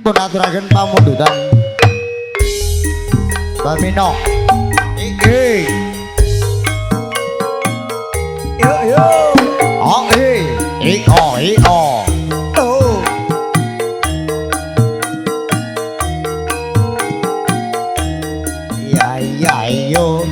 pun aturaken pamundutan Bamino iki yo yo oh oh ya yo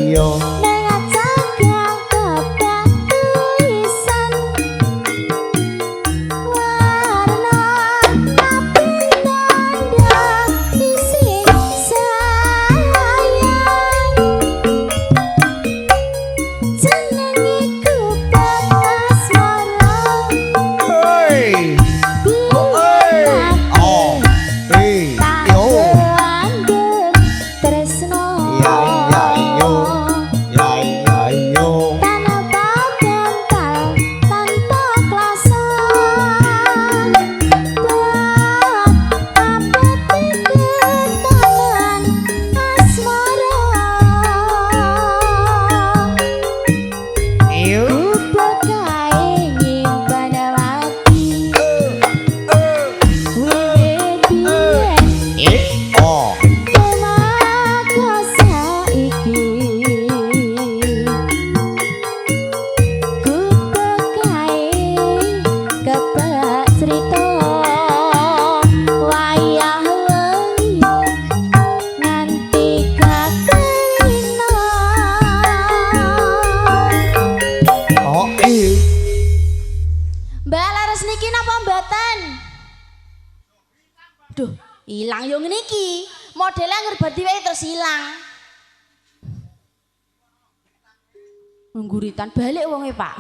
yo Duh, ilang yo ngene iki. Modele anggere badi wae terus ilang. Ngguritan balik wonge, Pak.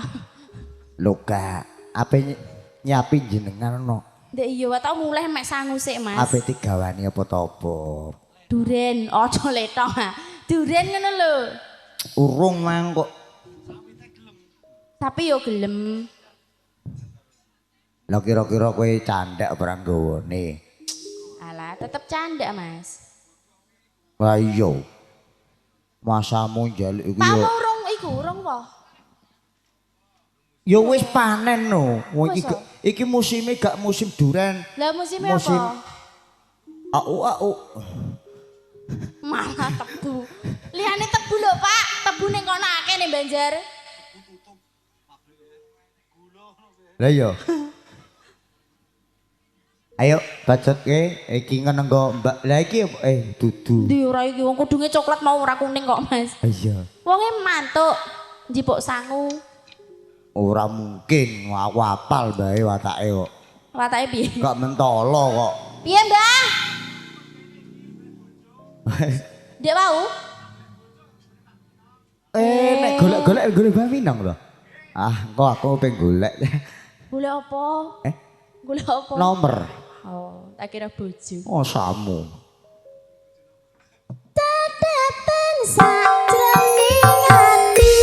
Lho, Kak, ape nyapi jenengan no? Ndek iya wae tau mulih mek sangu sik, Mas. Ape digawani apa-apa? Duren, aja letong. Duren ngono lho. Urung mang kok. Tapi yo gelem. Lah kira-kira kowe candhak ora nggawane? Alah, tetep canda, Mas. Lah iya. Masamu njaluk iku yo. Pamurung iku urung apa? Ya wis panen no. Iki musime gak musim duren. Lah musime apa? Au. Malah tebu. Liyane tebu lho, Pak. Tebu ning kono akeh ning Banjar. Lah iya. Ayo bacotke iki ngenenggo Mbak. Lah iki dudu. Ndi ora iki wong kudunge coklat mau ora kuning kok, Mas. Iya. Wonge mantuk njipuk sangu. Ora mungkin aku apal bae watake kok. Watake piye? Gak mentolo kok. Piye, Mbah? Dek mau? Nek golek Mbak Minang lho. Ah, engko aku pengen golek. Golek apa? Golek apa? Nomor. Oh, tak kira bojo. Oh, samu. Tatapan sajroning ati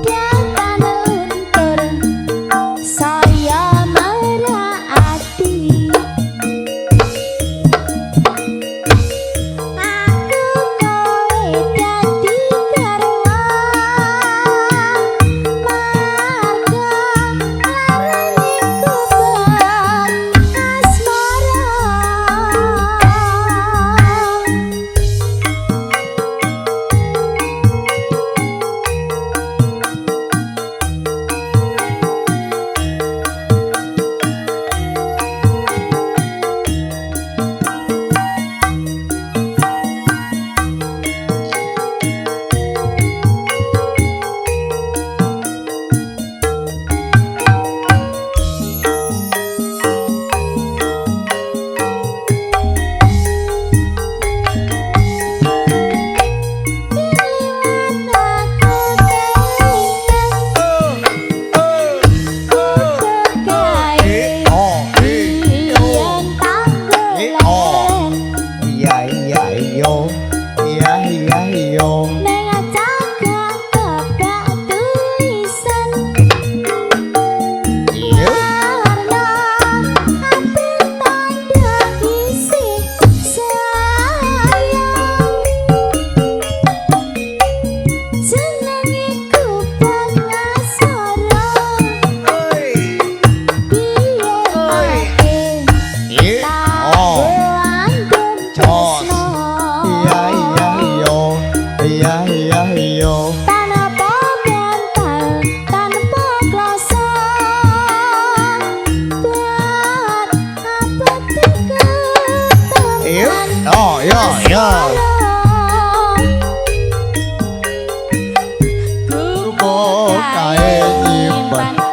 datan luntur saya merati aku kowe dadi garwa marga larane kubang asmara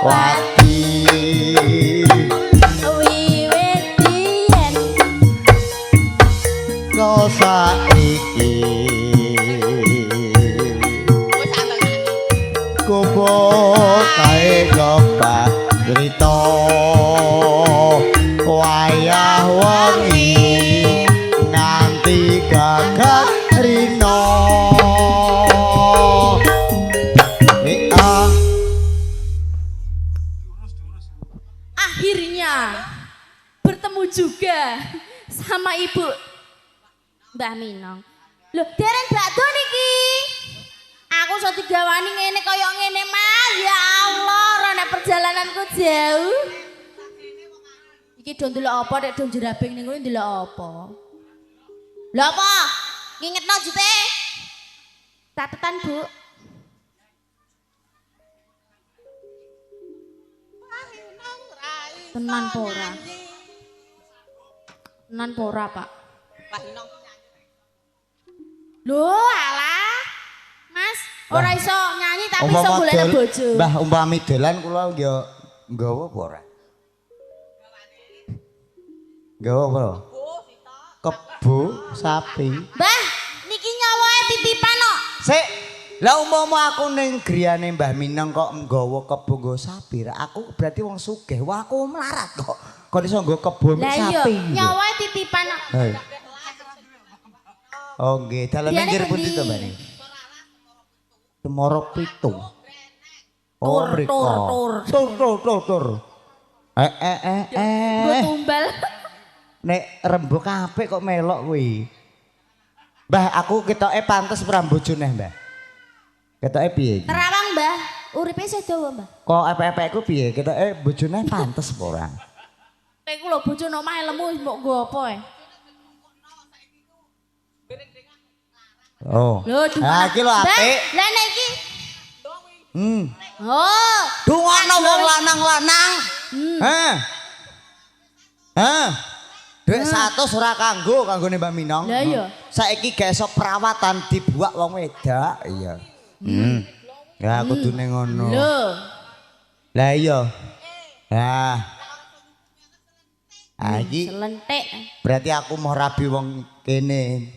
wati wiwit biyen kok saiki kupo kae gobah cerita wayah wengi nganti gagak rino akhirnya bertemu juga sama ibu Mbah Minong. Loh, dereng bakdo niki. Aku iso digawani ngene kaya ngene, Mas. Ya Allah, rene perjalananku jauh. Iki do ndelok apa nek do jerabing ning kono ndelok apa? Lha apa? Ngingetno jute. Catetan, Bu. Tenan pora. Tenan pora, Pak. Loh, alah. Mas, ora iso nyanyi tapi iso golek bojo. Mbah umpami dolan kula ya nggawa apa ora? Nggawa apa? Kebo sapi. Mbah, niki nyawae titipan kok. Sik, lah umpama aku ning griyane Mbah Minang kok nggawa kebo nggo sapi, aku berarti wong sugih. Wah, aku melarat kok. Kok iso nggo kebo mek sapi. Lah iya, nyawae titipan kok. Oh nggih, dalan pinggir pundi to, Mbak? Temoro pitu. Oh, tur. Nggo tumbal. Nek rembug apik kok melok kuwi. Mbah, aku ketoke pantes ora bojone, Mbah. Ketoke piye iki? Terawang, Mbah. Uripe isih dawa, Mbah. Kok epek-epekku piye? Ketoke bojone pantes apa ora? Kowe ku lho bojone omahe lemu mbok nggo apa e? Oh. Lho, ah, iki lho apik. Lah nek iki. Oh, dungono wong lanang-lanang. Heh. Duit 100 ora kanggone Mbak Minong. Lah iya. Saiki gak iso perawatan dibuak wong wedak. Iya. Ya kudune ngono. Lho. Lah iya. Nah. Iki selentik. Berarti aku mau rabi wong kene.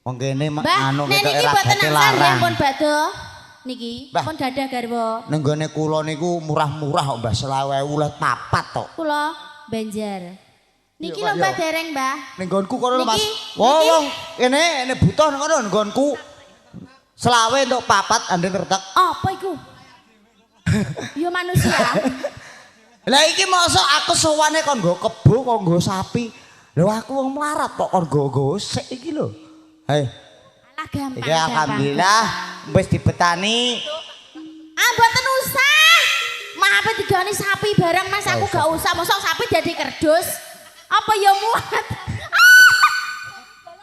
Wong kene anu ketoke ra gate larang. Pun badhe niki, pun dadah garwa. Ning gone kula niku murah-murah kok Mbah 20.000 let papat tok. Kula Banjar. Niki lho Mbah dereng, Mbah. Ning nggonku kono Mas. Wong kene butuh nang kono nggonku. 20 untuk papat andeng retek. Apa iku? Ya manusia. Lah iki mosok aku sowane kon nggo kebo kok nggo sapi. Lho aku wong melarat kok kon nggo sik iki lho. Hei. Alah gampang. Iki alhamdulillah wis dibetani. Ah mboten usah. Mah apa digani sapi barang Mas aku gak usah. Mosok sapi jadi kerdus. Apa ya muat?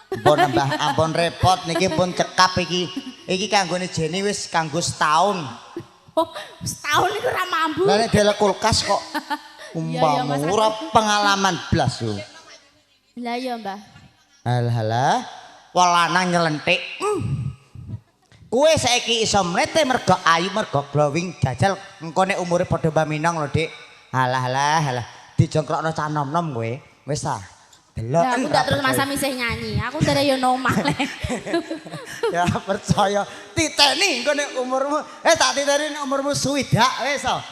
Ampun Mbah, ampun repot niki pun cekap iki. Iki kanggone Jeni wis kanggo setahun. Oh, setahun iku ora mampu. Lah nek delok kulkas kok umpama ora pengalaman blas yo. Lah iya, Mbah. Halah, wong lanang nyelentik. Kowe saiki iso mlete mergo ayu mergo glowing jajal engko nek umure padha Mbah Minang lho, Dik. Halah. Dijongkrokno cah nom-nom kowe. Wis ah. Delok. Aku gak terus masa misih nyanyi. Aku dari yo nomah le. Ya percaya titeni engko nek umurmu tak titeni nek umurmu swidak wis ah.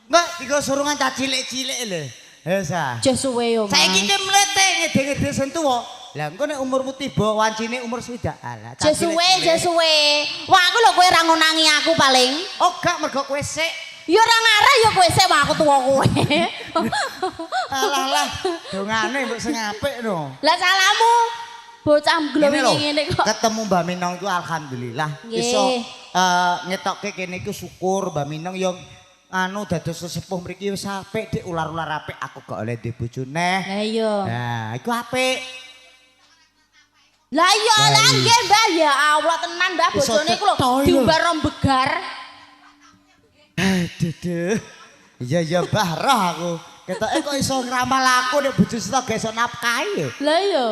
Enggak digo surungan cah cilik-cilik lho. Wis ah. Jeh suwe yo. Saiki ki mlete ngede-ngede sing tuwa. Lah engko nek umurmu tiba wancine umur swidak. Alah. Jeh suwe. Wah aku lho kowe ra ngonangi aku paling. Oh gak mergo kowe sik. Ya ora ngarah ya kowe sik aku tuwa kowe. Alah, dongane mbok sing apik no. Lah salamu bocah glowing ngene kok. Ketemu Mbak Minong iku alhamdulillah iso ngetokke kene iku syukur Mbak Minong yo anu dados sesepuh mriki wis apik dik ular-ular apik aku gak oleh duwe bojo neh. Lah iya. Nah, iku apik. Lah iya lah nggih Mbah ya Allah tenan Mbah bojone iku lho diumbar rombegar. Aduh. Iya Mbah roh aku. Ketoke kok iso ngramal aku nek bojo sita gak iso nafkahi. Lah iya.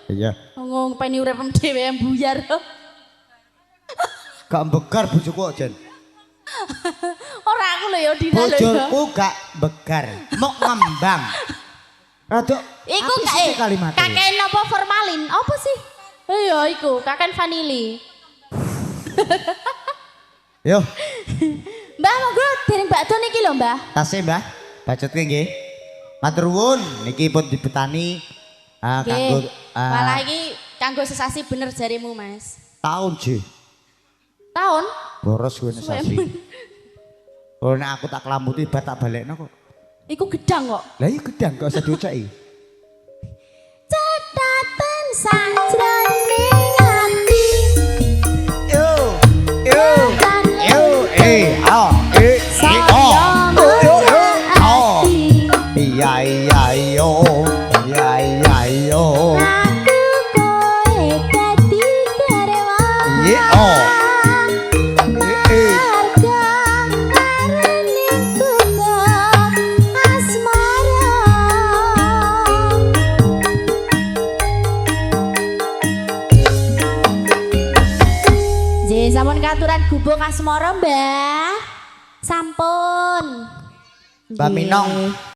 Iya. Ngomong peni urip dhewe buyar. Gak mbegar bojoku kok, Jen. Ora aku lho ya Dina lho. ya. Bojoku gak begar, mau ngembang. Rada Iku apik sih kalimatnya. kakek napa formalin? Apa sih? Iya iku, kakek vanili. Yo, Mbah monggo dereng bakdo niki lho, Mbah. tasih Mbah. Bacotke nggih. Matur nuwun niki pun dibetani kanggo Nggih. Malah iki kanggo sesasi bener jarimu, Mas. tahun Ji. Tahun? Boros gue nesasi. Oh nek aku tak kelambuti tak balekno kok. Iku gedang kok. Lah iya gedang gak usah diucaki. Cedatan sajroning ati. Yo, yo, yo, oh, oh. Iya iya yo, iya iya yo. Aku kowe dadi karyawan. Iya oh. Marga karene kuno asmara. Nggih, sampun katuran gubuk asmara, Mbah. Sampun. Mbak Nggih. Minong